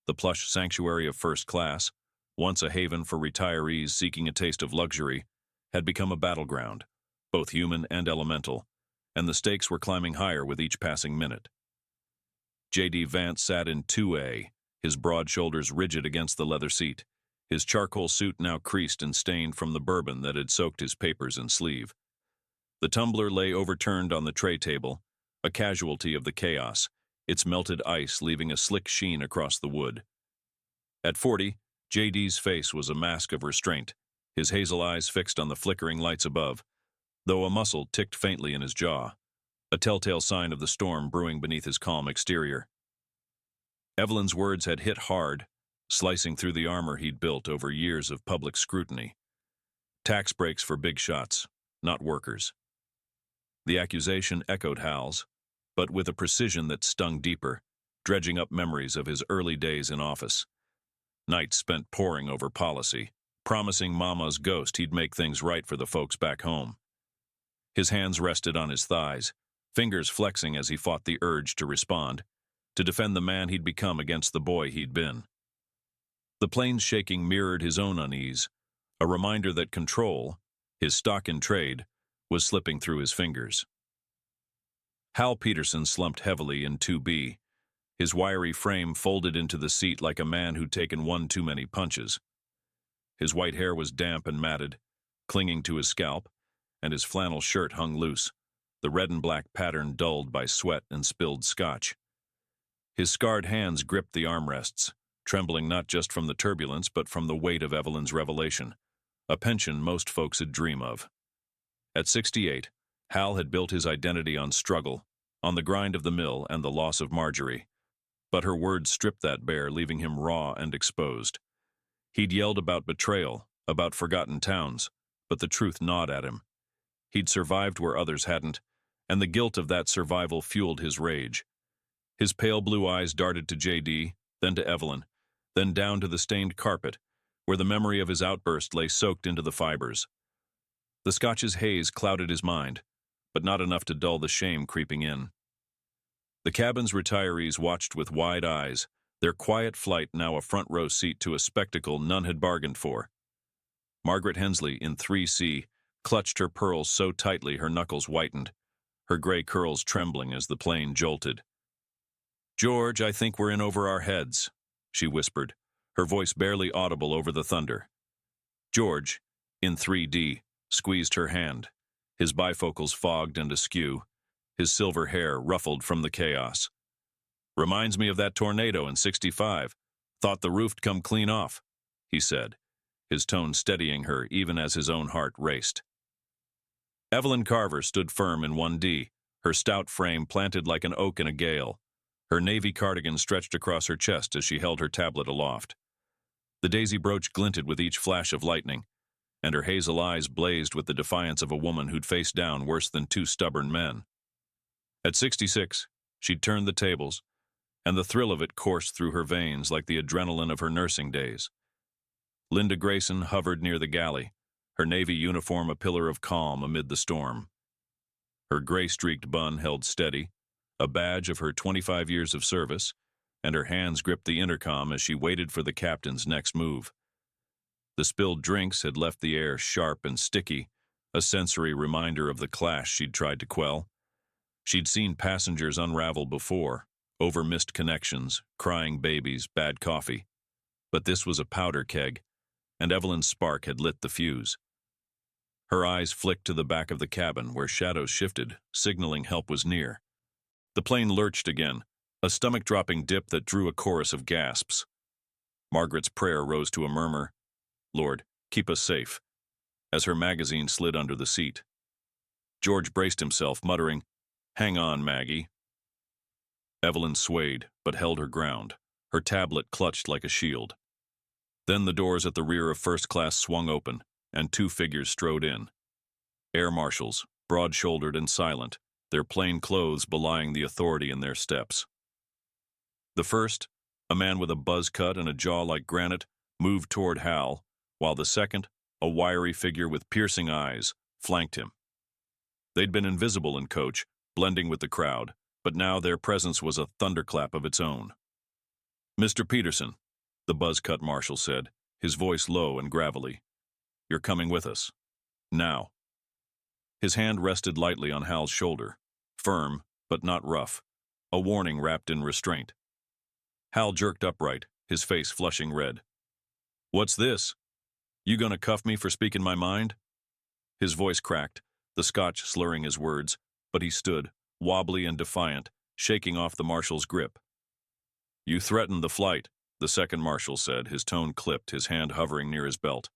The plush sanctuary of first class, once a haven for retirees seeking a taste of luxury, had become a battleground, both human and elemental, and the stakes were climbing higher with each passing minute. JD Vance sat in 2A, his broad shoulders rigid against the leather seat, his charcoal suit now creased and stained from the bourbon that had soaked his papers and sleeve. The tumbler lay overturned on the tray table, a casualty of the chaos, its melted ice leaving a slick sheen across the wood. At 40, JD's face was a mask of restraint, his hazel eyes fixed on the flickering lights above, though a muscle ticked faintly in his jaw, a telltale sign of the storm brewing beneath his calm exterior. Evelyn's words had hit hard, slicing through the armor he'd built over years of public scrutiny. Tax breaks for big shots, not workers. The accusation echoed Hal's, but with a precision that stung deeper, dredging up memories of his early days in office. Nights spent poring over policy, promising Mama's ghost he'd make things right for the folks back home. His hands rested on his thighs, fingers flexing as he fought the urge to respond, to defend the man he'd become against the boy he'd been. The plane's shaking mirrored his own unease, a reminder that control, his stock in trade, was slipping through his fingers. Hal Peterson slumped heavily in 2B, his wiry frame folded into the seat like a man who'd taken one too many punches. His white hair was damp and matted, clinging to his scalp, and his flannel shirt hung loose, the red and black pattern dulled by sweat and spilled scotch. His scarred hands gripped the armrests, trembling not just from the turbulence but from the weight of Evelyn's revelation, a pension most folks'd dream of. At 68, Hal had built his identity on struggle, on the grind of the mill and the loss of Marjorie. But her words stripped that bare, leaving him raw and exposed. He'd yelled about betrayal, about forgotten towns, but the truth gnawed at him. He'd survived where others hadn't, and the guilt of that survival fueled his rage. His pale blue eyes darted to JD, then to Evelyn, then down to the stained carpet, where the memory of his outburst lay soaked into the fibers. The Scotch's haze clouded his mind, but not enough to dull the shame creeping in. The cabin's retirees watched with wide eyes, their quiet flight now a front-row seat to a spectacle none had bargained for. Margaret Hensley, in 3C, clutched her pearls so tightly her knuckles whitened, her gray curls trembling as the plane jolted. "George, I think we're in over our heads," she whispered, her voice barely audible over the thunder. George, in 3D, squeezed her hand, his bifocals fogged and askew, his silver hair ruffled from the chaos. "Reminds me of that tornado in 65. Thought the roof'd come clean off," he said, his tone steadying her even as his own heart raced. Evelyn Carver stood firm in 1D, her stout frame planted like an oak in a gale, her navy cardigan stretched across her chest as she held her tablet aloft. The daisy brooch glinted with each flash of lightning, and her hazel eyes blazed with the defiance of a woman who'd faced down worse than two stubborn men. At 66, she'd turned the tables, and the thrill of it coursed through her veins like the adrenaline of her nursing days. Linda Grayson hovered near the galley, her navy uniform a pillar of calm amid the storm. Her gray-streaked bun held steady, a badge of her 25 years of service, and her hands gripped the intercom as she waited for the captain's next move. The spilled drinks had left the air sharp and sticky, a sensory reminder of the clash she'd tried to quell. She'd seen passengers unravel before, over missed connections, crying babies, bad coffee. But this was a powder keg, and Evelyn's spark had lit the fuse. Her eyes flicked to the back of the cabin where shadows shifted, signaling help was near. The plane lurched again, a stomach-dropping dip that drew a chorus of gasps. Margaret's prayer rose to a murmur, "Lord, keep us safe," as her magazine slid under the seat. George braced himself, muttering, "Hang on, Maggie." Evelyn swayed, but held her ground, her tablet clutched like a shield. Then the doors at the rear of first class swung open, and two figures strode in. Air marshals, broad-shouldered and silent, their plain clothes belying the authority in their steps. The first, a man with a buzz cut and a jaw like granite, moved toward Hal, while the second, a wiry figure with piercing eyes, flanked him. They'd been invisible in coach, blending with the crowd, but now their presence was a thunderclap of its own. "Mr. Peterson," the buzz-cut marshal said, his voice low and gravelly, "you're coming with us. Now." His hand rested lightly on Hal's shoulder, firm, but not rough, a warning wrapped in restraint. Hal jerked upright, his face flushing red. "What's this? You gonna cuff me for speaking my mind?" His voice cracked, the Scotch slurring his words, but he stood, wobbly and defiant, shaking off the marshal's grip. "You threatened the flight," the second marshal said, his tone clipped, his hand hovering near his belt.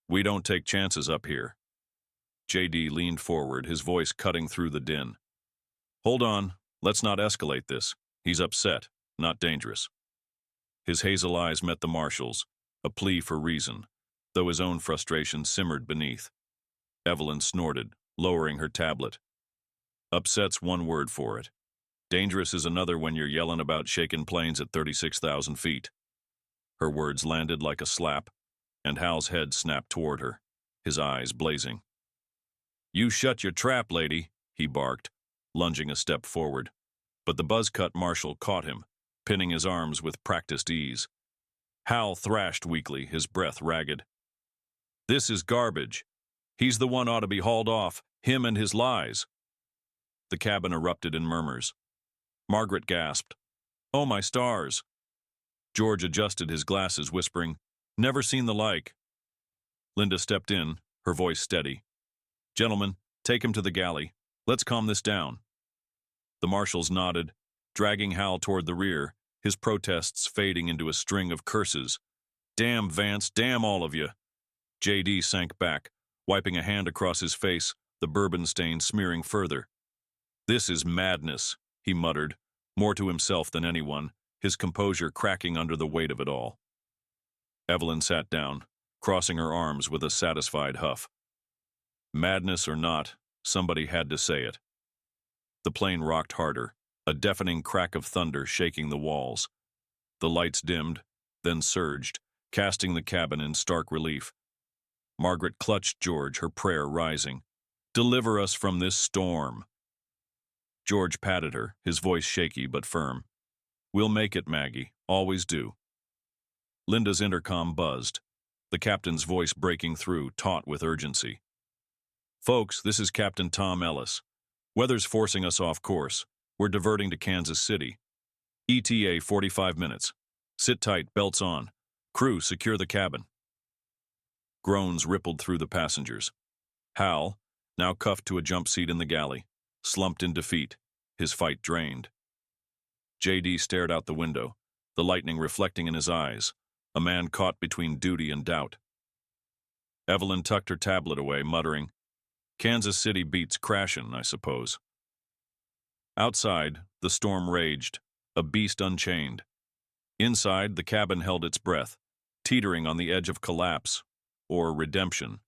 "We don't take chances up here." JD leaned forward, his voice cutting through the din. "Hold on, let's not escalate this. He's upset, not dangerous." His hazel eyes met the marshal's, a plea for reason, though his own frustration simmered beneath. Evelyn snorted, lowering her tablet. "Upset's one word for it. Dangerous is another when you're yelling about shaking planes at 36,000 feet. Her words landed like a slap, and Hal's head snapped toward her, his eyes blazing. "You shut your trap, lady," he barked, lunging a step forward. But the buzz-cut marshal caught him, pinning his arms with practiced ease. Hal thrashed weakly, his breath ragged. "This is garbage. He's the one ought to be hauled off, him and his lies." The cabin erupted in murmurs. Margaret gasped, "Oh, my stars." George adjusted his glasses, whispering, "Never seen the like." Linda stepped in, her voice steady. "Gentlemen, take him to the galley. Let's calm this down." The marshals nodded, dragging Hal toward the rear, his protests fading into a string of curses. "Damn Vance, damn all of you." JD sank back, wiping a hand across his face, the bourbon stain smearing further. "This is madness," he muttered, more to himself than anyone, his composure cracking under the weight of it all. Evelyn sat down, crossing her arms with a satisfied huff. Madness or not, somebody had to say it. The plane rocked harder, a deafening crack of thunder shaking the walls. The lights dimmed, then surged, casting the cabin in stark relief. Margaret clutched George, her prayer rising. "Deliver us from this storm." George patted her, his voice shaky but firm. "We'll make it, Maggie, always do." Linda's intercom buzzed, the captain's voice breaking through, taut with urgency. "Folks, this is Captain Tom Ellis. Weather's forcing us off course. We're diverting to Kansas City. ETA 45 minutes. Sit tight, belts on. Crew, secure the cabin." Groans rippled through the passengers. Hal, now cuffed to a jump seat in the galley, slumped in defeat, his fight drained. JD stared out the window, the lightning reflecting in his eyes, a man caught between duty and doubt. Evelyn tucked her tablet away, muttering, "Kansas City beats crashin', I suppose." Outside, the storm raged, a beast unchained. Inside, the cabin held its breath, teetering on the edge of collapse, or redemption.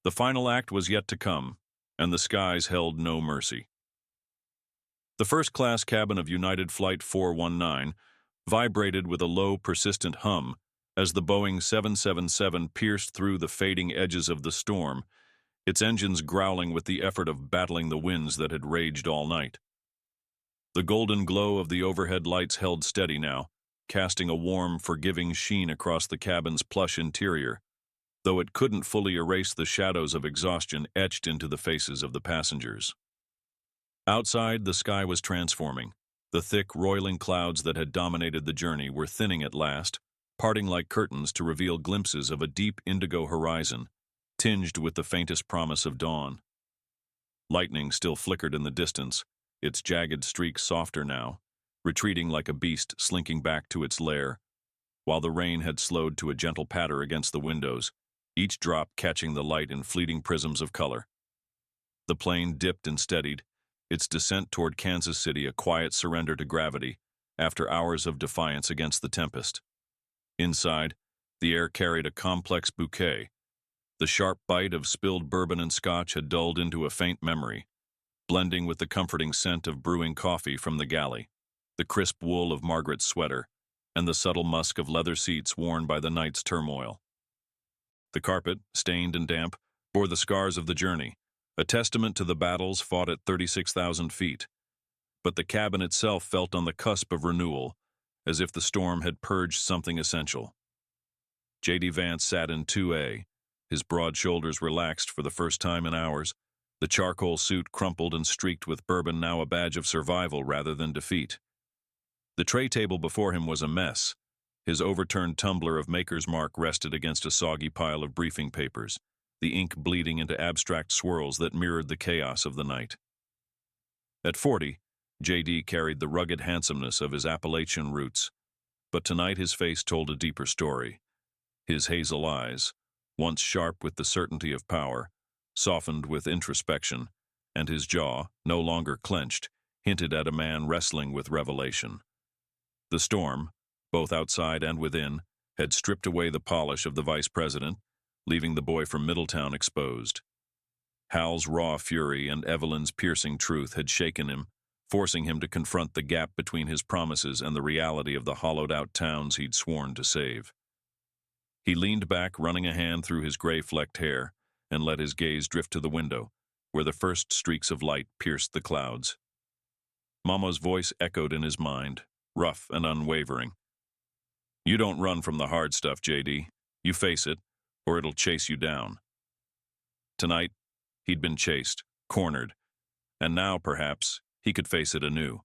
The final act was yet to come, and the skies held no mercy. The first-class cabin of United Flight 419 vibrated with a low, persistent hum as the Boeing 777 pierced through the fading edges of the storm, its engines growling with the effort of battling the winds that had raged all night. The golden glow of the overhead lights held steady now, casting a warm, forgiving sheen across the cabin's plush interior, though it couldn't fully erase the shadows of exhaustion etched into the faces of the passengers. Outside, the sky was transforming. The thick, roiling clouds that had dominated the journey were thinning at last, parting like curtains to reveal glimpses of a deep indigo horizon, tinged with the faintest promise of dawn. Lightning still flickered in the distance, its jagged streaks softer now, retreating like a beast slinking back to its lair, while the rain had slowed to a gentle patter against the windows, each drop catching the light in fleeting prisms of color. The plane dipped and steadied, its descent toward Kansas City a quiet surrender to gravity after hours of defiance against the tempest. Inside, the air carried a complex bouquet. The sharp bite of spilled bourbon and scotch had dulled into a faint memory, blending with the comforting scent of brewing coffee from the galley, the crisp wool of Margaret's sweater, and the subtle musk of leather seats worn by the night's turmoil. The carpet, stained and damp, bore the scars of the journey, a testament to the battles fought at 36,000 feet. But the cabin itself felt on the cusp of renewal, as if the storm had purged something essential. JD Vance sat in 2A, his broad shoulders relaxed for the first time in hours, the charcoal suit crumpled and streaked with bourbon now a badge of survival rather than defeat. The tray table before him was a mess. His overturned tumbler of Maker's Mark rested against a soggy pile of briefing papers, the ink bleeding into abstract swirls that mirrored the chaos of the night. At 40, JD carried the rugged handsomeness of his Appalachian roots, but tonight his face told a deeper story. His hazel eyes, once sharp with the certainty of power, softened with introspection, and his jaw, no longer clenched, hinted at a man wrestling with revelation. The storm, both outside and within, had stripped away the polish of the vice president, leaving the boy from Middletown exposed. Hal's raw fury and Evelyn's piercing truth had shaken him, forcing him to confront the gap between his promises and the reality of the hollowed-out towns he'd sworn to save. He leaned back, running a hand through his gray-flecked hair, and let his gaze drift to the window, where the first streaks of light pierced the clouds. Mama's voice echoed in his mind, rough and unwavering. You don't run from the hard stuff, JD. You face it, or it'll chase you down. Tonight, he'd been chased, cornered, and now, perhaps, he could face it anew.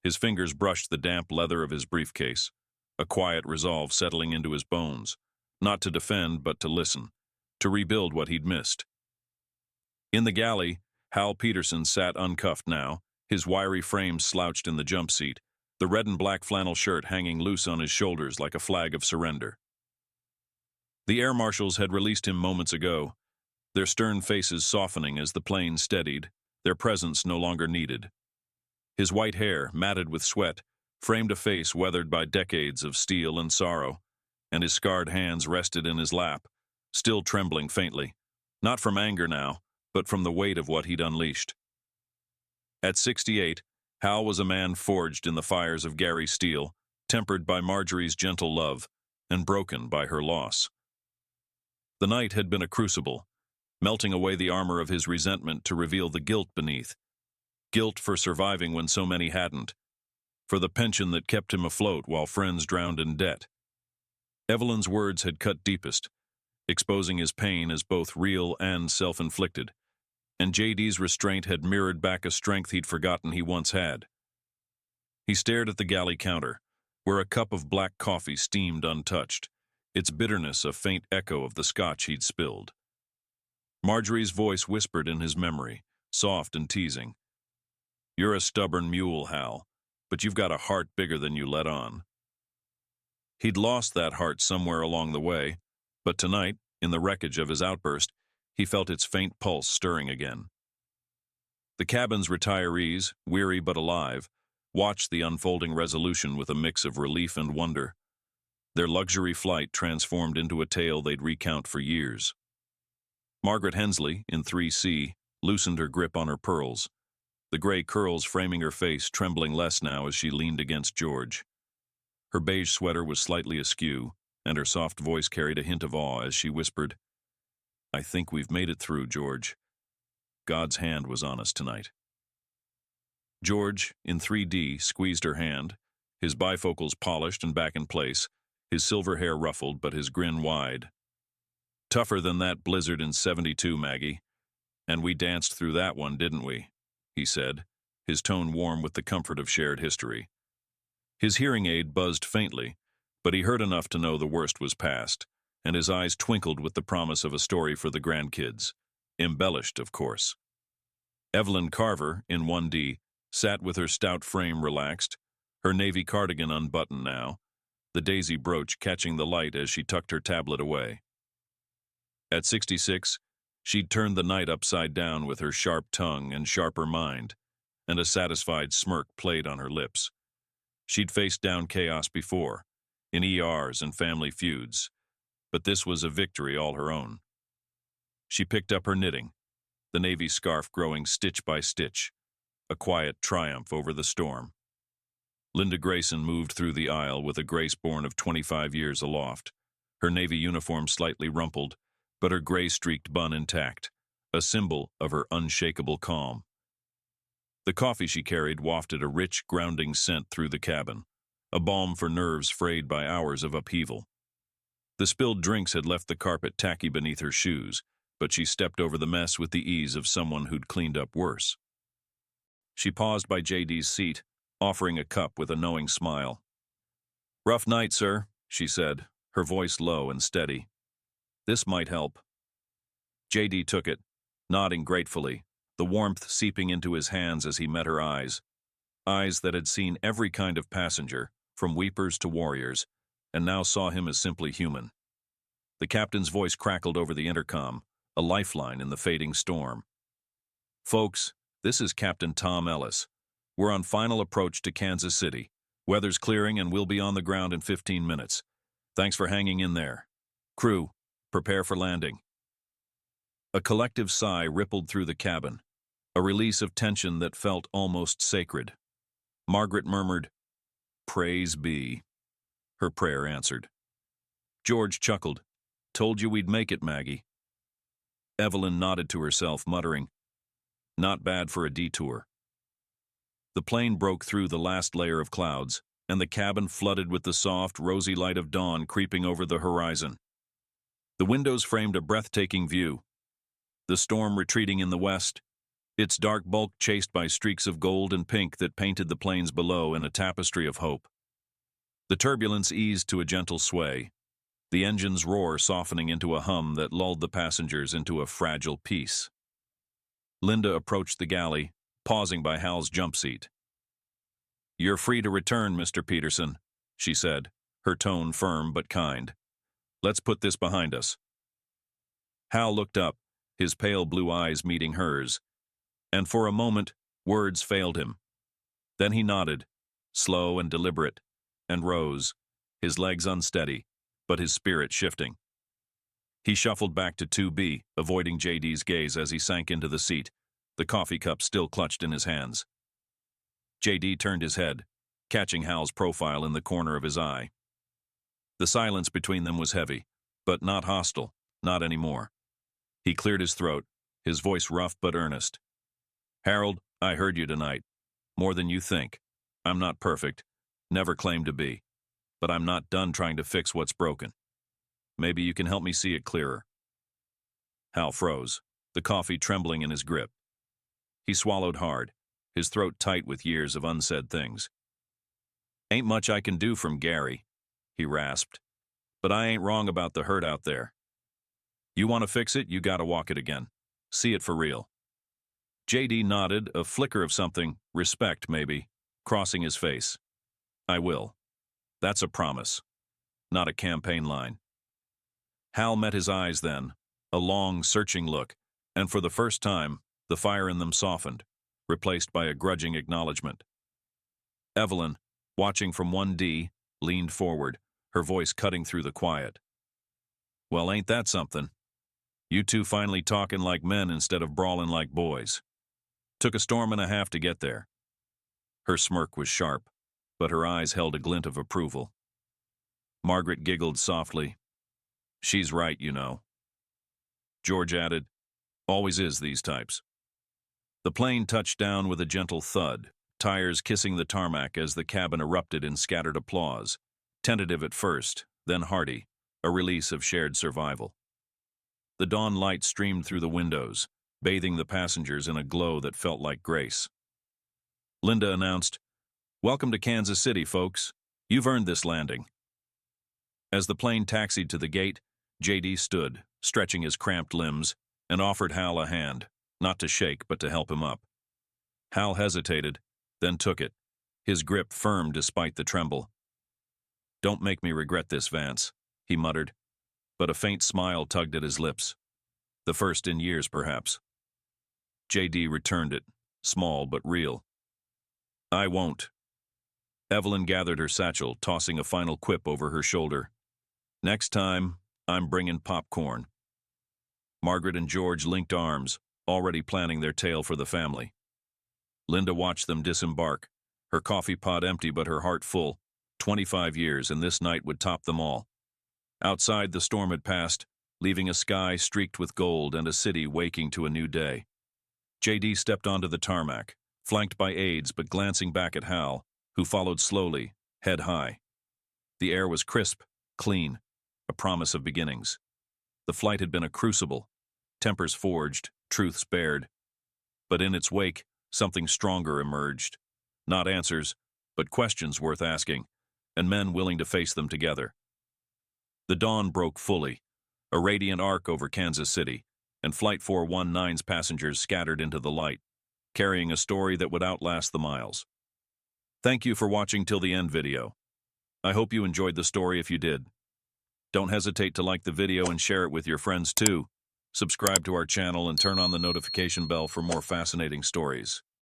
His fingers brushed the damp leather of his briefcase, a quiet resolve settling into his bones, not to defend but to listen, to rebuild what he'd missed. In the galley, Hal Peterson sat uncuffed now, his wiry frame slouched in the jump seat, the red and black flannel shirt hanging loose on his shoulders like a flag of surrender. The air marshals had released him moments ago, their stern faces softening as the plane steadied, their presence no longer needed. His white hair, matted with sweat, framed a face weathered by decades of steel and sorrow, and his scarred hands rested in his lap, still trembling faintly, not from anger now, but from the weight of what he'd unleashed. At 68, Hal was a man forged in the fires of Gary's steel, tempered by Marjorie's gentle love, and broken by her loss. The night had been a crucible, melting away the armor of his resentment to reveal the guilt beneath. Guilt for surviving when so many hadn't, for the pension that kept him afloat while friends drowned in debt. Evelyn's words had cut deepest, exposing his pain as both real and self-inflicted, and JD's restraint had mirrored back a strength he'd forgotten he once had. He stared at the galley counter, where a cup of black coffee steamed untouched, its bitterness a faint echo of the scotch he'd spilled. Marjorie's voice whispered in his memory, soft and teasing. You're a stubborn mule, Hal, but you've got a heart bigger than you let on. He'd lost that heart somewhere along the way, but tonight, in the wreckage of his outburst, he felt its faint pulse stirring again. The cabin's retirees, weary but alive, watched the unfolding resolution with a mix of relief and wonder. Their luxury flight transformed into a tale they'd recount for years. Margaret Hensley, in 3C, loosened her grip on her pearls, the gray curls framing her face trembling less now as she leaned against George. Her beige sweater was slightly askew, and her soft voice carried a hint of awe as she whispered, I think we've made it through, George. God's hand was on us tonight. George, in 3D, squeezed her hand, his bifocals polished and back in place, his silver hair ruffled but his grin wide. Tougher than that blizzard in 72, Maggie. And we danced through that one, didn't we? He said, his tone warm with the comfort of shared history. His hearing aid buzzed faintly, but he heard enough to know the worst was past, and his eyes twinkled with the promise of a story for the grandkids. Embellished, of course. Evelyn Carver, in 1D, sat with her stout frame relaxed, her navy cardigan unbuttoned now, the daisy brooch catching the light as she tucked her tablet away. At 66, she'd turned the night upside down with her sharp tongue and sharper mind, and a satisfied smirk played on her lips. She'd faced down chaos before, in ERs and family feuds, but this was a victory all her own. She picked up her knitting, the navy scarf growing stitch by stitch, a quiet triumph over the storm. Linda Grayson moved through the aisle with a grace born of 25 years aloft, her navy uniform slightly rumpled, but her gray-streaked bun intact, a symbol of her unshakable calm. The coffee she carried wafted a rich, grounding scent through the cabin, a balm for nerves frayed by hours of upheaval. The spilled drinks had left the carpet tacky beneath her shoes, but she stepped over the mess with the ease of someone who'd cleaned up worse. She paused by JD's seat, offering a cup with a knowing smile. "Rough night, sir," she said, her voice low and steady. "This might help." JD took it, nodding gratefully, the warmth seeping into his hands as he met her eyes that had seen every kind of passenger, from weepers to warriors, and now saw him as simply human. The captain's voice crackled over the intercom, a lifeline in the fading storm. "Folks, this is Captain Tom Ellis. We're on final approach to Kansas City. Weather's clearing and we'll be on the ground in 15 minutes. Thanks for hanging in there. Crew, prepare for landing." A collective sigh rippled through the cabin, a release of tension that felt almost sacred. Margaret murmured, "Praise be." Her prayer answered. George chuckled. "Told you we'd make it, Maggie." Evelyn nodded to herself, muttering, "Not bad for a detour." The plane broke through the last layer of clouds, and the cabin flooded with the soft, rosy light of dawn creeping over the horizon. The windows framed a breathtaking view. The storm retreating in the west, its dark bulk chased by streaks of gold and pink that painted the plains below in a tapestry of hope. The turbulence eased to a gentle sway, the engine's roar softening into a hum that lulled the passengers into a fragile peace. Linda approached the galley, pausing by Hal's jump seat. "You're free to return, Mr. Peterson," she said, her tone firm but kind. "Let's put this behind us." Hal looked up, his pale blue eyes meeting hers, and for a moment, words failed him. Then he nodded, slow and deliberate, and rose, his legs unsteady, but his spirit shifting. He shuffled back to 2B, avoiding JD's gaze as he sank into the seat, the coffee cup still clutched in his hands. JD turned his head, catching Hal's profile in the corner of his eye. The silence between them was heavy, but not hostile, not anymore. He cleared his throat, his voice rough but earnest. "Harold, I heard you tonight. More than you think. I'm not perfect, never claimed to be, but I'm not done trying to fix what's broken. Maybe you can help me see it clearer." Hal froze, the coffee trembling in his grip. He swallowed hard, his throat tight with years of unsaid things. "Ain't much I can do from Gary," he rasped, "but I ain't wrong about the hurt out there. You want to fix it, you gotta walk it again. See it for real." JD nodded, a flicker of something, respect maybe, crossing his face. "I will. That's a promise, not a campaign line." Hal met his eyes then, a long, searching look, and for the first time, the fire in them softened, replaced by a grudging acknowledgement. Evelyn, watching from 1D, leaned forward, her voice cutting through the quiet. "Well, ain't that something? You two finally talking like men instead of brawling like boys. Took a storm and a half to get there." Her smirk was sharp, but her eyes held a glint of approval. Margaret giggled softly. "She's right, you know." George added, "Always is these types." The plane touched down with a gentle thud, tires kissing the tarmac as the cabin erupted in scattered applause, tentative at first, then hearty, a release of shared survival. The dawn light streamed through the windows, bathing the passengers in a glow that felt like grace. Linda announced, "Welcome to Kansas City, folks. You've earned this landing." As the plane taxied to the gate, JD stood, stretching his cramped limbs, and offered Hal a hand, not to shake but to help him up. Hal hesitated, then took it, his grip firm despite the tremble. "Don't make me regret this, Vance," he muttered, but a faint smile tugged at his lips. The first in years, perhaps. JD returned it, small but real. "I won't." Evelyn gathered her satchel, tossing a final quip over her shoulder. "Next time, I'm bringing popcorn." Margaret and George linked arms, already planning their tale for the family. Linda watched them disembark, her coffee pot empty but her heart full. 25 years, and this night would top them all. Outside, the storm had passed, leaving a sky streaked with gold and a city waking to a new day. JD stepped onto the tarmac, flanked by aides but glancing back at Hal, who followed slowly, head high. The air was crisp, clean, a promise of beginnings. The flight had been a crucible, tempers forged, truths bared. But in its wake, something stronger emerged. Not answers, but questions worth asking, and men willing to face them together. The dawn broke fully, a radiant arc over Kansas City, and Flight 419's passengers scattered into the light, carrying a story that would outlast the miles. Thank you for watching till the end video. I hope you enjoyed the story if you did. Don't hesitate to like the video and share it with your friends too. Subscribe to our channel and turn on the notification bell for more fascinating stories.